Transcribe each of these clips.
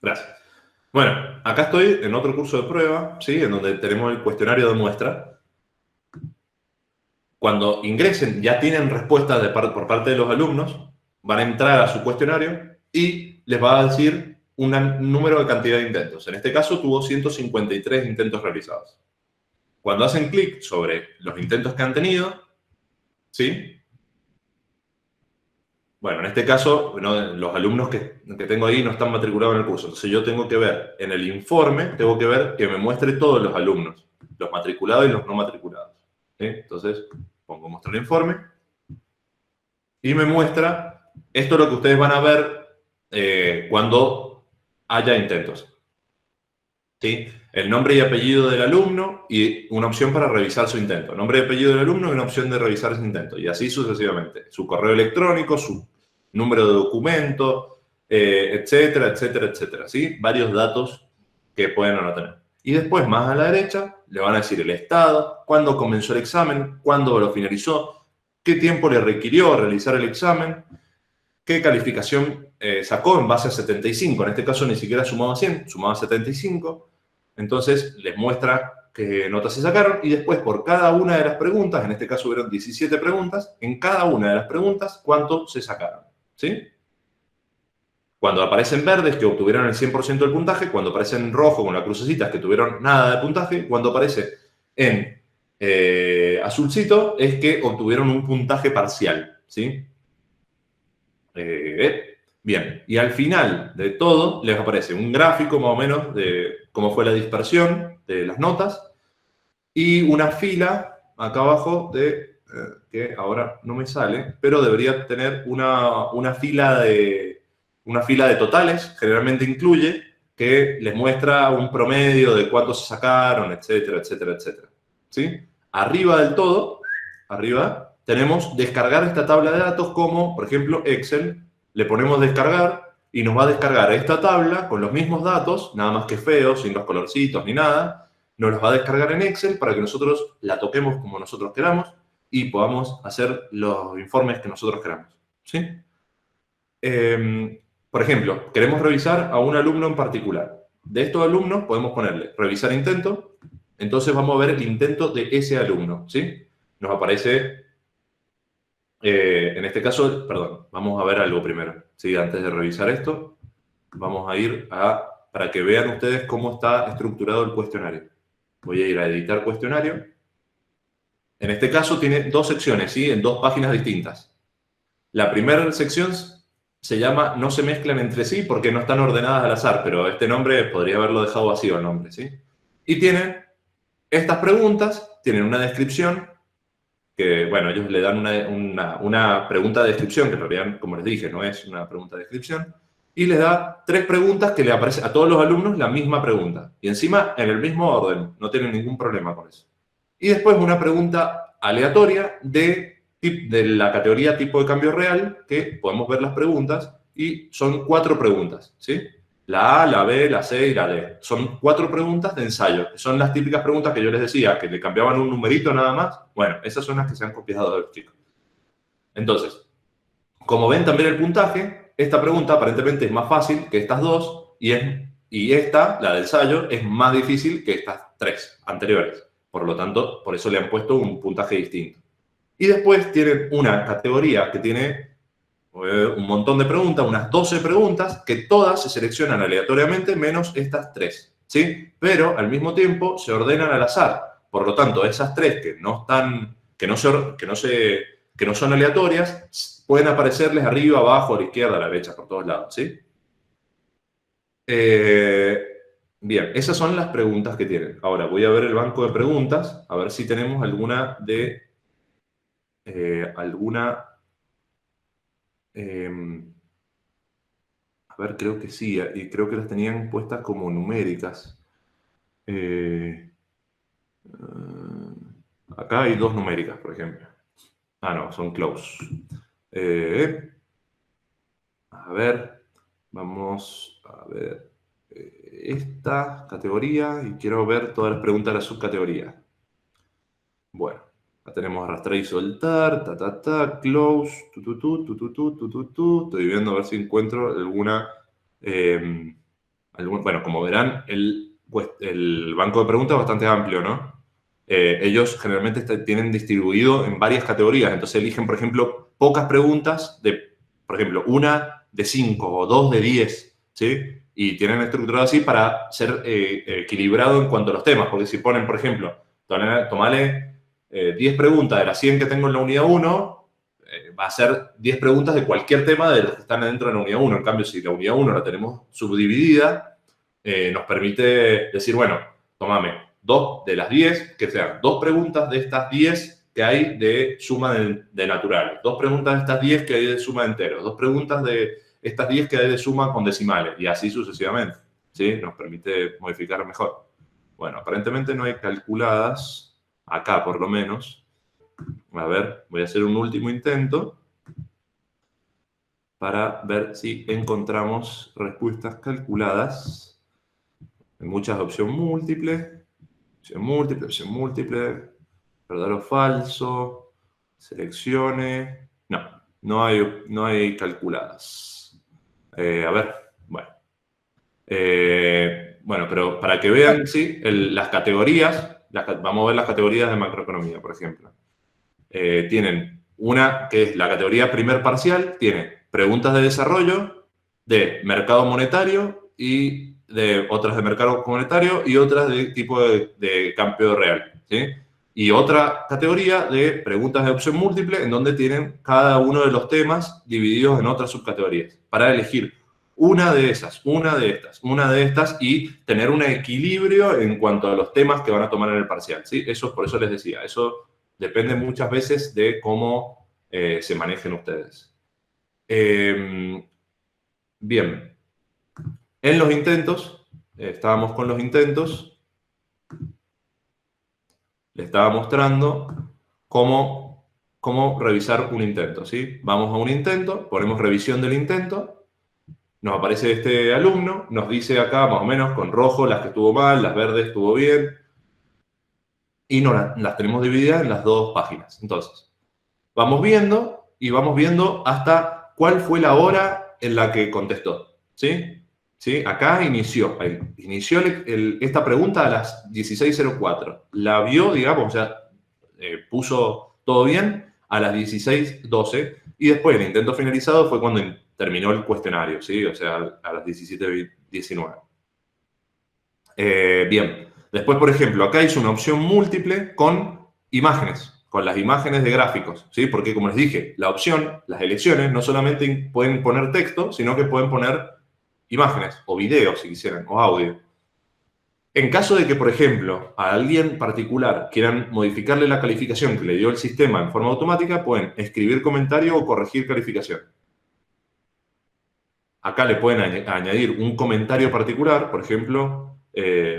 Gracias. Bueno, acá estoy en otro curso de prueba, ¿sí? En donde tenemos el cuestionario de muestra. Cuando ingresen, ya tienen respuestas por parte de los alumnos, van a entrar a su cuestionario y les va a decir un número de cantidad de intentos. En este caso tuvo 153 intentos realizados. Cuando hacen clic sobre los intentos que han tenido, ¿sí? Bueno, en este caso, no, los alumnos que tengo ahí no están matriculados en el curso. Entonces yo tengo que ver en el informe, tengo que ver que me muestre todos los alumnos, los matriculados y los no matriculados. ¿Sí? Entonces pongo mostrar informe y me muestra, esto es lo que ustedes van a ver cuando haya intentos. ¿Sí? El nombre y apellido del alumno y una opción para revisar su intento. Nombre y apellido del alumno y una opción de revisar ese intento. Y así sucesivamente. Su correo electrónico, su número de documento, etcétera, etcétera, etcétera. ¿Sí? Varios datos que pueden o no tener. Y después, más a la derecha, le van a decir el estado, cuándo comenzó el examen, cuándo lo finalizó, qué tiempo le requirió realizar el examen, qué calificación sacó en base a 75. En este caso ni siquiera sumaba 100, sumaba 75. Entonces les muestra qué notas se sacaron y después por cada una de las preguntas, en este caso hubieron 17 preguntas, en cada una de las preguntas cuánto se sacaron. ¿Sí? Cuando aparecen verdes que obtuvieron el 100% del puntaje, cuando aparece en rojo con la crucecita que tuvieron nada de puntaje, cuando aparece en azulcito es que obtuvieron un puntaje parcial. ¿Sí? Bien, y al final de todo les aparece un gráfico más o menos de cómo fue la dispersión de las notas y una fila acá abajo que ahora no me sale, pero debería tener una fila de totales, generalmente incluye, que les muestra un promedio de cuántos se sacaron, etcétera, etcétera, etcétera. ¿Sí? Arriba del todo, arriba, tenemos descargar esta tabla de datos como, por ejemplo, Excel. Le ponemos descargar y nos va a descargar esta tabla con los mismos datos, nada más que feos, sin los colorcitos ni nada. Nos los va a descargar en Excel para que nosotros la toquemos como nosotros queramos y podamos hacer los informes que nosotros queramos. ¿Sí? Por ejemplo, queremos revisar a un alumno en particular. De estos alumnos podemos ponerle revisar intento, entonces vamos a ver el intento de ese alumno. ¿Sí? Nos aparece, en este caso, perdón, vamos a ver algo primero. ¿Sí? Antes de revisar esto, vamos a ir para que vean ustedes cómo está estructurado el cuestionario. Voy a ir a editar cuestionario. En este caso tiene dos secciones, ¿sí? En dos páginas distintas. La primera sección se llama No se mezclan entre sí porque no están ordenadas al azar, pero este nombre podría haberlo dejado vacío el nombre, ¿sí? Y tienen estas preguntas, tienen una descripción que, bueno, ellos le dan una pregunta de descripción, que en realidad, como les dije, no es una pregunta de descripción, y les da tres preguntas que le aparecen a todos los alumnos la misma pregunta. Y encima en el mismo orden, no tienen ningún problema con eso. Y después una pregunta aleatoria de la categoría tipo de cambio real, que podemos ver las preguntas, y son 4 preguntas, ¿sí? La A, la B, la C y la D. Son 4 preguntas de ensayo, que son las típicas preguntas que yo les decía, que le cambiaban un numerito nada más. Bueno, esas son las que se han copiado de los chicos. Entonces, como ven también el puntaje, esta pregunta aparentemente es más fácil que estas dos, y esta, la del ensayo, es más difícil que estas 3 anteriores. Por lo tanto, por eso le han puesto un puntaje distinto. Y después tienen una categoría que tiene un montón de preguntas, unas 12 preguntas, que todas se seleccionan aleatoriamente menos estas 3, ¿sí? Pero al mismo tiempo se ordenan al azar. Por lo tanto, esas 3 que no están, que no son aleatorias, pueden aparecerles arriba, abajo, a la izquierda, a la derecha, por todos lados, ¿sí? Bien, esas son las preguntas que tienen. Ahora voy a ver el banco de preguntas, a ver si tenemos alguna a ver, creo que sí, y creo que las tenían puestas como numéricas. Eh, acá hay 2 numéricas, por ejemplo. Ah, no, son close. A ver, vamos a ver esta categoría y quiero ver todas las preguntas de la subcategoría. Bueno, la tenemos arrastrar y soltar, close, Estoy viendo a ver si encuentro alguna Bueno, como verán, el banco de preguntas es bastante amplio, ¿no? Ellos generalmente tienen distribuido en varias categorías, entonces eligen, por ejemplo, pocas preguntas por ejemplo, una de 5 o 2 de 10, ¿sí? Y tienen estructurado así para ser equilibrado en cuanto a los temas, porque si ponen, por ejemplo, tomale 10 preguntas de las 100 que tengo en la unidad 1, va a ser 10 preguntas de cualquier tema de los que están dentro de la unidad 1. En cambio, si la unidad 1 la tenemos subdividida, nos permite decir, bueno, tomame 2 de las 10, que sean 2 preguntas de estas 10 que hay de suma de naturales, 2 preguntas de estas 10 que hay de suma de enteros, 2 preguntas de estas 10 que hay de suma con decimales, y así sucesivamente, ¿sí? Nos permite modificar mejor. Bueno, aparentemente no hay calculadas, acá por lo menos. A ver, voy a hacer un último intento para ver si encontramos respuestas calculadas. Hay muchas opción múltiple, opción múltiple, verdadero o falso, seleccione. No hay calculadas. A ver, bueno. Bueno, pero para que vean, sí, las categorías, vamos a ver las categorías de macroeconomía, por ejemplo. Tienen una que es la categoría primer parcial, tiene preguntas de desarrollo, de mercado monetario y de otras de mercado monetario y otras de tipo de cambio real, ¿sí? Y otra categoría de preguntas de opción múltiple en donde tienen cada uno de los temas divididos en otras subcategorías para elegir una de esas, una de estas y tener un equilibrio en cuanto a los temas que van a tomar en el parcial, ¿sí? Eso, por eso les decía, eso depende muchas veces de cómo se manejen ustedes. Bien. En los intentos, estábamos con los intentos, le estaba mostrando cómo revisar un intento, ¿sí? Vamos a un intento, ponemos revisión del intento, nos aparece este alumno, nos dice acá más o menos con rojo las que estuvo mal, las verdes estuvo bien, y las tenemos divididas en las dos páginas. Entonces, vamos viendo y vamos viendo hasta cuál fue la hora en la que contestó, ¿sí? ¿Sí? Acá inició esta pregunta a las 16:04. La vio, digamos, o sea, puso todo bien a las 16:12 y después el intento finalizado fue cuando terminó el cuestionario, ¿sí? O sea, a las 17:19. Bien. Después, por ejemplo, acá hizo una opción múltiple con imágenes, con las imágenes de gráficos, ¿sí? Porque, como les dije, la opción, las elecciones, no solamente pueden poner texto, sino que pueden poner imágenes o videos, si quisieran, o audio. En caso de que, por ejemplo, a alguien particular quieran modificarle la calificación que le dio el sistema en forma automática, pueden escribir comentario o corregir calificación. Acá le pueden añadir un comentario particular, por ejemplo,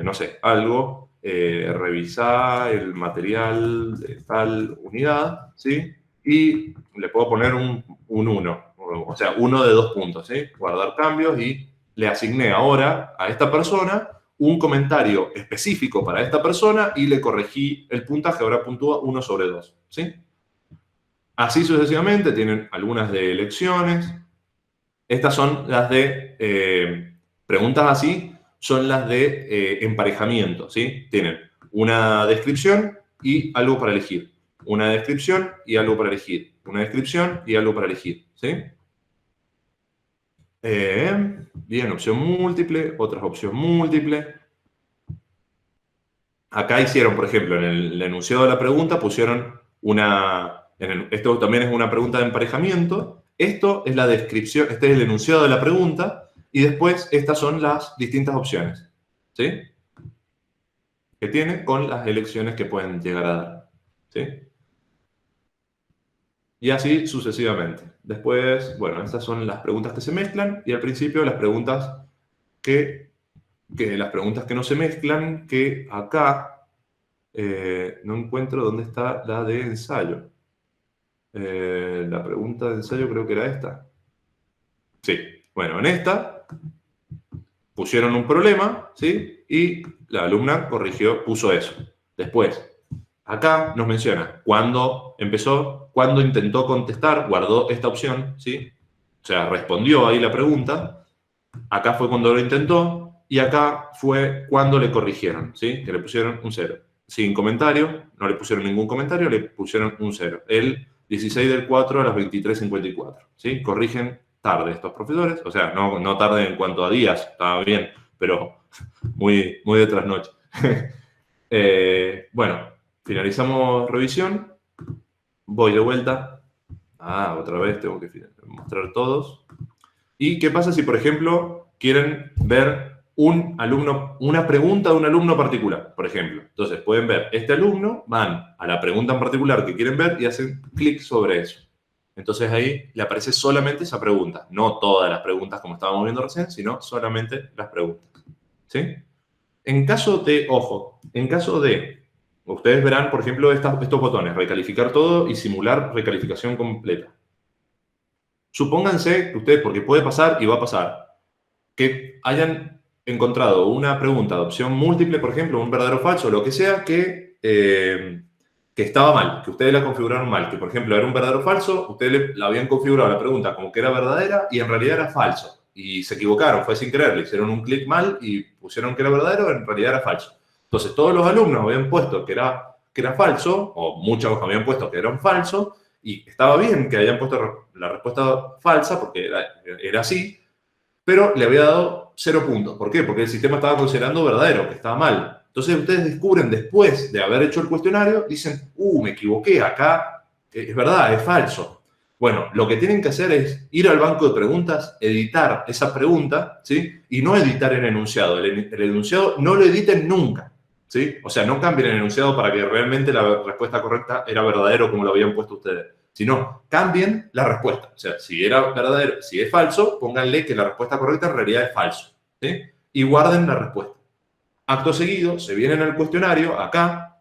no sé, algo, revisar el material de tal unidad, ¿sí? Y le puedo poner un 1, o sea, 1 de 2 puntos, ¿sí? Guardar cambios y le asigné ahora a esta persona un comentario específico para esta persona y le corregí el puntaje, ahora puntúa 1/2, ¿sí? Así sucesivamente, tienen algunas de elecciones. Estas son las de preguntas así, son las de emparejamiento, ¿sí? Tienen una descripción y algo para elegir. Una descripción y algo para elegir. Una descripción y algo para elegir, ¿sí? Bien, opción múltiple, otras opción múltiple. Acá hicieron, por ejemplo, en el enunciado de la pregunta pusieron esto también es una pregunta de emparejamiento. Esto es la descripción, este es el enunciado de la pregunta y después estas son las distintas opciones, ¿sí? Que tiene con las elecciones que pueden llegar a dar, ¿sí? Y así sucesivamente. Después, bueno, estas son las preguntas que se mezclan y al principio las preguntas las preguntas que no se mezclan, que acá no encuentro dónde está la de ensayo. La pregunta de ensayo creo que era esta. Sí, bueno, en esta pusieron un problema, ¿sí? Y la alumna puso eso. Después, acá nos menciona cuándo empezó, cuándo intentó contestar, guardó esta opción, ¿sí? O sea, respondió ahí la pregunta. Acá fue cuando lo intentó y acá fue cuando le corrigieron, ¿sí? Que le pusieron un 0. Sin comentario, no le pusieron ningún comentario, le pusieron un 0. El 16 del 4 a las 23:54, ¿sí? Corrigen tarde estos profesores, o sea, no tarde en cuanto a días, estaba bien, pero muy de trasnoche. Bueno, finalizamos revisión, voy de vuelta. Otra vez tengo que mostrar todos. ¿Y qué pasa si, por ejemplo, quieren ver una pregunta de un alumno particular, por ejemplo? Entonces, pueden ver este alumno, van a la pregunta en particular que quieren ver y hacen clic sobre eso. Entonces ahí le aparece solamente esa pregunta, no todas las preguntas como estábamos viendo recién, sino solamente las preguntas. ¿Sí? En caso de, ojo, en caso de, ustedes verán, por ejemplo, estos botones, recalificar todo y simular recalificación completa. Supónganse que ustedes, porque puede pasar y va a pasar, que hayan encontrado una pregunta de opción múltiple, por ejemplo, un verdadero o falso, lo que sea, que estaba mal, que ustedes la configuraron mal, que por ejemplo era un verdadero o falso, ustedes la habían configurado la pregunta como que era verdadera y en realidad era falso. Y se equivocaron, fue sin querer, le hicieron un clic mal y pusieron que era verdadero, en realidad era falso. Entonces todos los alumnos habían puesto que era falso, o muchos habían puesto que era un falso, y estaba bien que hayan puesto la respuesta falsa, porque era así, pero le había dado 0 puntos. ¿Por qué? Porque el sistema estaba considerando verdadero, que estaba mal. Entonces ustedes descubren después de haber hecho el cuestionario, dicen, me equivoqué, acá es verdad, es falso. Bueno, lo que tienen que hacer es ir al banco de preguntas, editar esa pregunta, ¿sí? Y no editar el enunciado. El enunciado no lo editen nunca, ¿sí? O sea, no cambien el enunciado para que realmente la respuesta correcta era verdadero como lo habían puesto ustedes. Sino, cambien la respuesta. O sea, si era verdadero, si es falso, pónganle que la respuesta correcta en realidad es falso, ¿sí? Y guarden la respuesta. Acto seguido, se vienen al cuestionario, acá,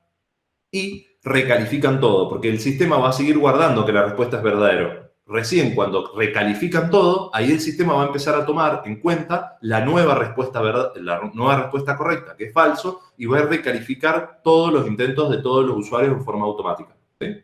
y recalifican todo, porque el sistema va a seguir guardando que la respuesta es verdadero. Recién cuando recalifican todo, ahí el sistema va a empezar a tomar en cuenta la nueva respuesta correcta, que es falso, y va a recalificar todos los intentos de todos los usuarios en forma automática, ¿sí?